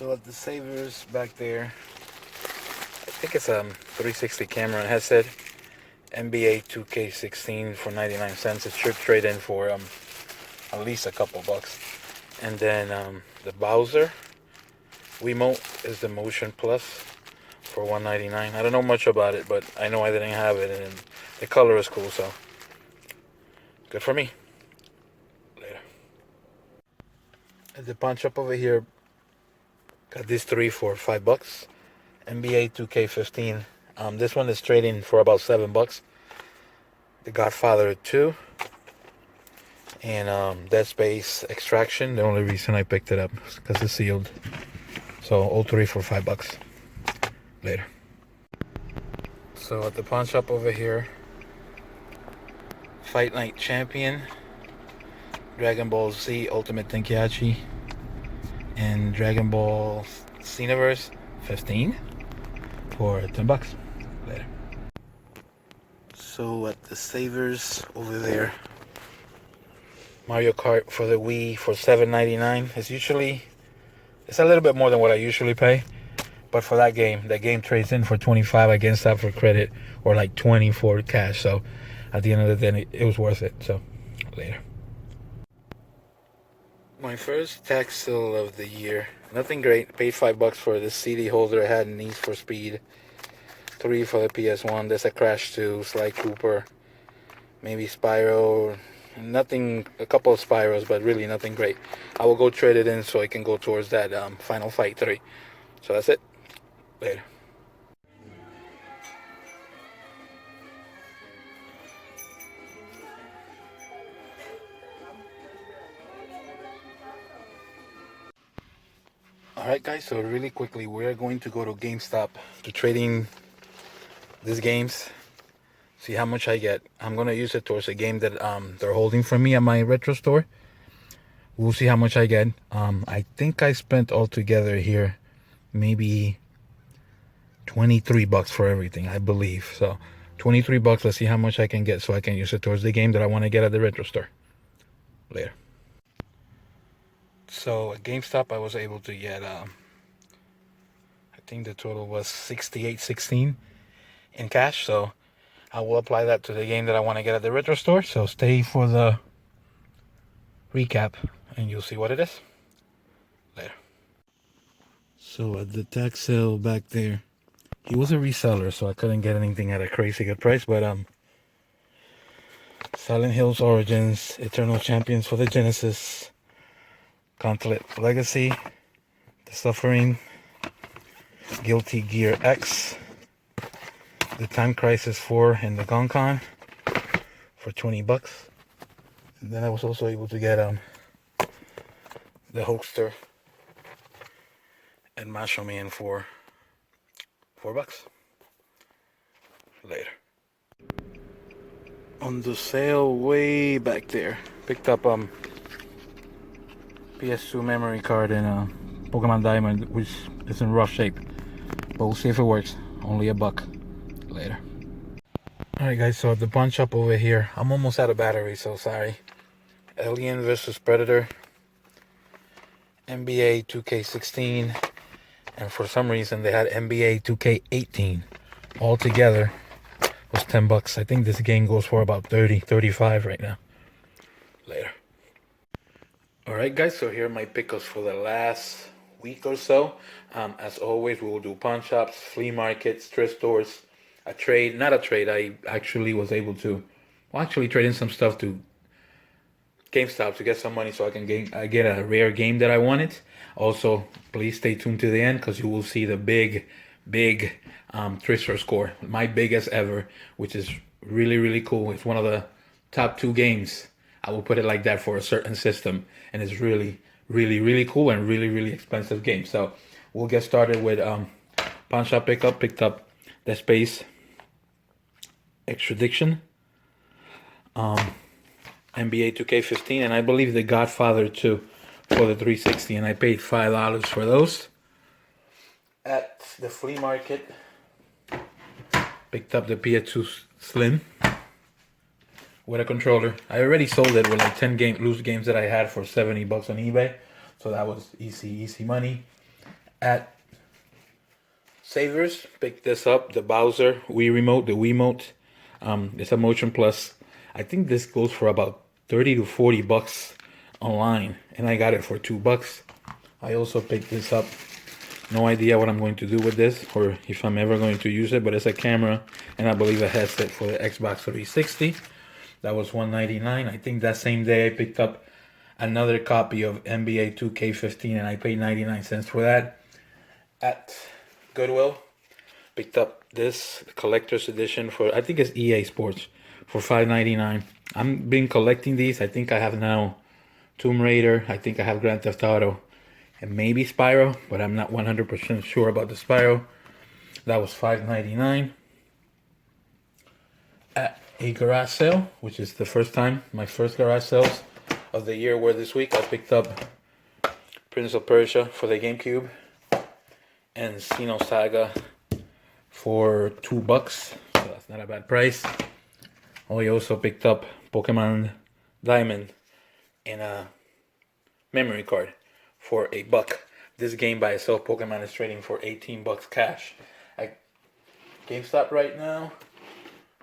So at the Savers back there, I think it's a 360 camera and headset. NBA 2K16 for 99 cents. It should trade in for at least a couple bucks. And then the Bowser Wiimote is the Motion Plus for 199. I don't know much about it, but I know I didn't have it, and the color is cool, so good for me. Later. At the pawn shop over here, got these three for $5. NBA 2K15. This one is trading for about $7. The Godfather 2 and Dead Space Extraction. The only reason I picked it up is because it's sealed. So all three for $5. Later. So at the pawn shop over here, Fight Night Champion, Dragon Ball Z Ultimate Tenkaichi, and Dragon Ball Xenoverse 15 for $10. Later. So at the Savers over there, Mario Kart for the Wii for $7.99. It's a little bit more than what I usually pay, but for that game trades in for 25 against that for credit, or like 20 for cash. So at the end of the day, it was worth it. So later. My first tax sale of the year. Nothing great. Paid $5 for this CD holder I had in Need for Speed. 3 for the PS1. There's a Crash 2, Sly Cooper, maybe Spyro. Nothing, a couple of Spyros, but really nothing great. I will go trade it in so I can go towards that Final Fight 3. So that's it. Later. Alright guys, so really quickly, we're going to go to GameStop to trading these games. See how much I get. I'm going to use it towards a game that they're holding for me at my retro store. We'll see how much I get. I think I spent altogether here maybe $23 for everything, I believe. So $23. Let's see how much I can get so I can use it towards the game that I want to get at the retro store. Later. So at GameStop I was able to get I think the total was $68.16 in cash. So I will apply that to the game that I want to get at the retro store. So stay for the recap and you'll see what it is. Later. So at the tax sale back there, he was a reseller, so I couldn't get anything at a crazy good price, but Silent Hills Origins, Eternal Champions for the Genesis, Gauntlet Legacy, The Suffering, Guilty Gear X, the Time Crisis 4 and the Gon for $20. And then I was also able to get the Hulkster and Macho Man for $4. Later. On the sale way back there, picked up PS2 memory card and Pokemon Diamond, which is in rough shape, but we'll see if it works. Only $1. Later. Alright guys, so at the pawn shop over here, I'm almost out of battery, so sorry. Alien vs Predator, NBA 2K16, and for some reason they had NBA 2K18 all together. Was $10. I think this game goes for about 30, 35 right now. Later. Alright guys, so here are my pickups for the last week or so. As always, we will do pawn shops, flea markets, thrift stores, a trade. Not a trade, I actually was able to trade in some stuff to GameStop to get some money so I can get a rare game that I wanted. Also, please stay tuned to the end because you will see the big thrift store score, my biggest ever, which is really cool. It's one of the top 2 games, I will put it like that, for a certain system, and it's really cool and really expensive game. So we'll get started with pawn shop pickup. Picked up Dead Space Extradition, NBA 2K15, and I believe the Godfather 2 for the 360, and I paid $5 for those. At the flea market, picked up the PS2 Slim with a controller. I already sold it with like 10 loose games that I had for $70 on eBay, so that was easy money. At Savers, picked this up, the Bowser Wii remote, the Wiimote. It's a Motion Plus. I think this goes for about 30 to 40 bucks online, and I got it for $2. I also picked this up. No idea what I'm going to do with this or if I'm ever going to use it, but it's a camera and I believe a headset for the Xbox 360. That was $1.99. I think that same day I picked up another copy of NBA 2K15 and I paid 99 cents for that. At Goodwill, picked up this collector's edition for, I think it's EA Sports, for $5.99. I've been collecting these. I think I have now Tomb Raider. I think I have Grand Theft Auto. And maybe Spyro, but I'm not 100% sure about the Spyro. That was $5.99. At a garage sale, which is the first time, my first garage sales of the year were this week. I picked up Prince of Persia for the GameCube and Xenosaga for $2, so that's not a bad price. I also picked up Pokemon Diamond and a memory card for $1. This game by itself, Pokemon, is trading for $18 cash at GameStop right now.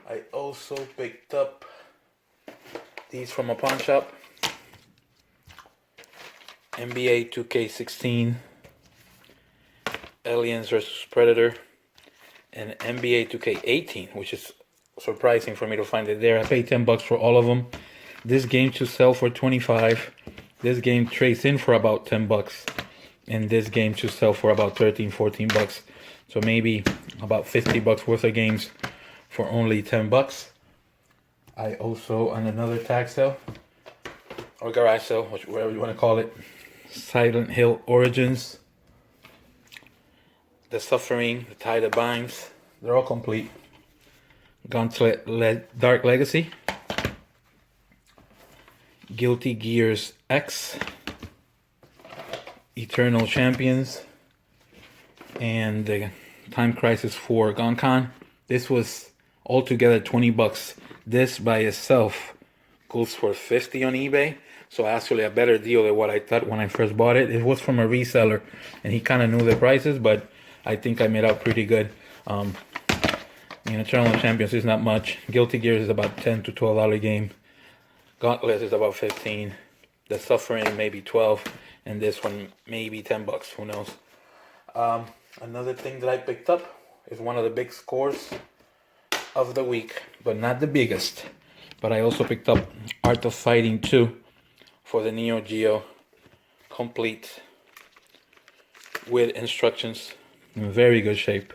I also picked up these from a pawn shop. NBA 2K16, Aliens vs Predator, and NBA 2K18, which is surprising for me to find it there. I paid $10 for all of them. This game to sell for $25. This game trades in for about $10, and this game to sell for about $13-14. So maybe about $50 worth of games for only $10. I also, on another tag sale or garage sale, whatever you want to call it, Silent Hill Origins, The Suffering, The Tie That Binds, they're all complete. Gauntlet Dark Legacy, Guilty Gears X, Eternal Champions, and the Time Crisis 4 Gonkan. This was altogether $20. This by itself goes for $50 on eBay, so actually a better deal than what I thought when I first bought it. It was from a reseller, and he kind of knew the prices, but I think I made out pretty good. Eternal Champions is not much. Guilty Gears is about $10 to $12 game. Gauntlet is about $15. The Suffering maybe $12, and this one maybe $10. Who knows? Another thing that I picked up is one of the big scores of the week, but not the biggest. But I also picked up Art of Fighting 2 for the Neo Geo, complete with instructions, in very good shape,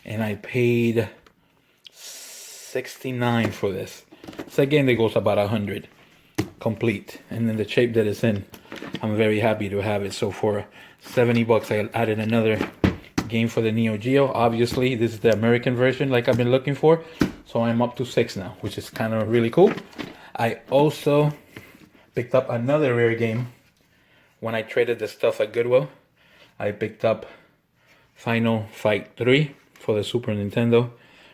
and I paid $69 for this. It's a game that goes about $100 complete, and in the shape that it's in, I'm very happy to have it. So for $70, I added another game for the Neo Geo. Obviously, this is the American version, like I've been looking for. So I'm up to 6 now, which is kind of really cool. I also picked up another rare game when I traded the stuff at Goodwill. I picked up Final Fight 3 for the Super Nintendo.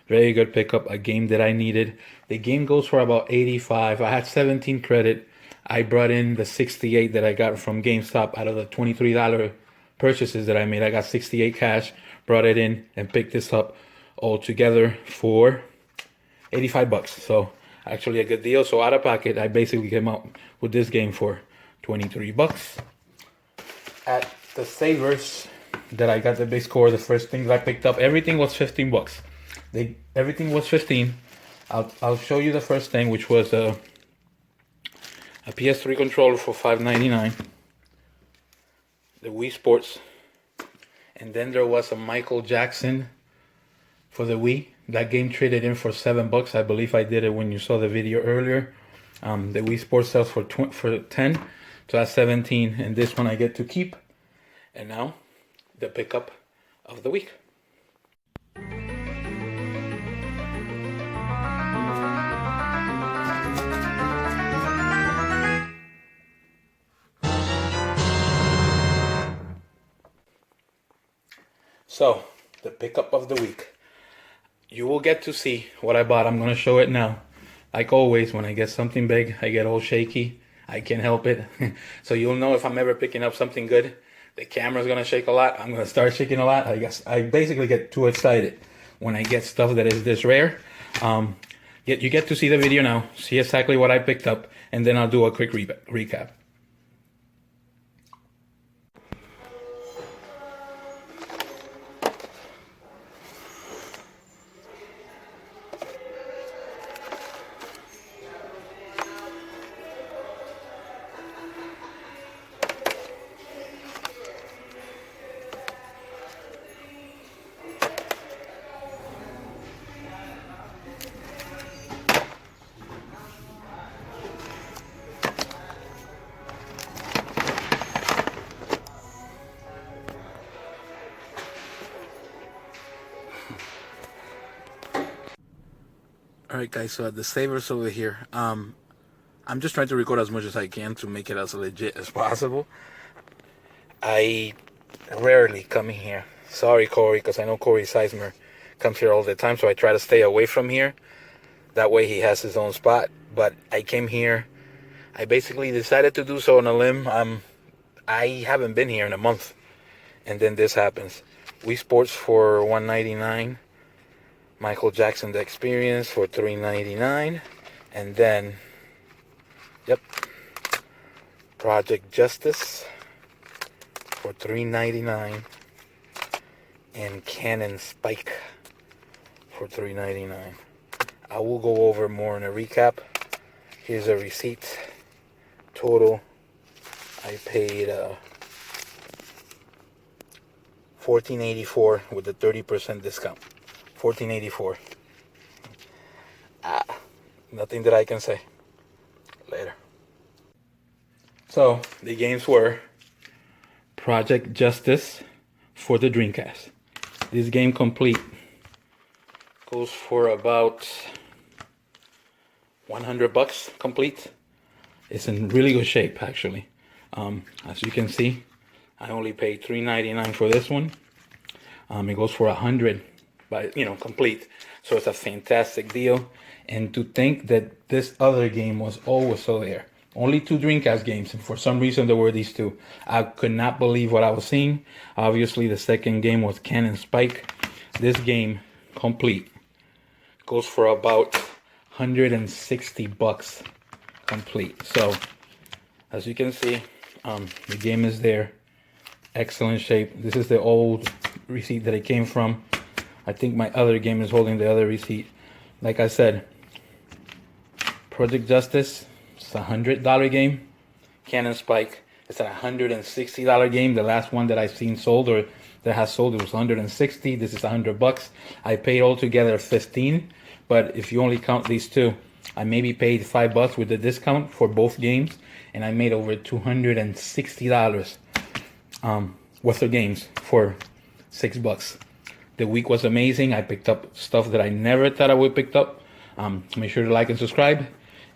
Very good pickup, a game that I needed. The game goes for about $85. I had 17 credit. I brought in the 68 that I got from GameStop out of the $23 purchases that I made. I got 68 cash, brought it in, and picked this up all together for $85. So actually a good deal. So out of pocket, I basically came out with this game for $23. At the Savers that I got the big score, the first things I picked up, everything was $15. Everything was $15. I'll show you the first thing, which was a PS3 controller for $5.99. The Wii Sports, and then there was a Michael Jackson for the Wii. That game traded in for $7. I believe I did it when you saw the video earlier. The Wii Sports sells for 10, so that's 17, and this one I get to keep. And now, the pickup of the week. So, the pickup of the week. You will get to see what I bought. I'm going to show it now. Like always, when I get something big, I get all shaky. I can't help it. So you'll know if I'm ever picking up something good. The camera's gonna shake a lot. I'm gonna start shaking a lot. I guess I basically get too excited when I get stuff that is this rare. Yet you get to see the video now, see exactly what I picked up, and then I'll do a quick recap. Alright guys, so the savers over here. I'm just trying to record as much as I can to make it as legit as possible. I rarely come here. Sorry Corey, because I know Corey Sizemore comes here all the time, so I try to stay away from here. That way he has his own spot. But I came here. I basically decided to do so on a limb. I haven't been here in a month. And then this happens. Wii Sports for $199. Michael Jackson The Experience for $3.99, and then, yep, Project Justice for $3.99, and Canon Spike for $3.99. I will go over more in a recap. Here's a receipt. Total, I paid $14.84 with a 30% discount. $14.84. Nothing that I can say. Later. So the games were Project Justice for the Dreamcast. This game complete goes for about $100 complete. It's in really good shape actually. As you can see, I only paid $3.99 for this one. It goes for $100. But complete, so it's a fantastic deal. And to think that this other game was also there, only 2 Dreamcast games, and for some reason there were these 2. I could not believe what I was seeing. Obviously the second game was Canon Spike. This game complete goes for about $160 complete. So as you can see, the game is there, excellent shape. This is the old receipt that it came from. I think my other game is holding the other receipt. Like I said, Project Justice, it's a $100 game. Canon Spike, it's a $160 game. The last one that I've seen sold or that has sold, it was $160. This is $100. I paid altogether $15. But if you only count these 2, I maybe paid $5 with the discount for both games, and I made over $260 worth of games for $6. The week was amazing. I picked up stuff that I never thought I would pick up. Make sure to like and subscribe.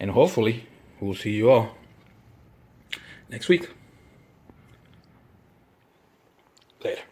And hopefully, we'll see you all next week. Later.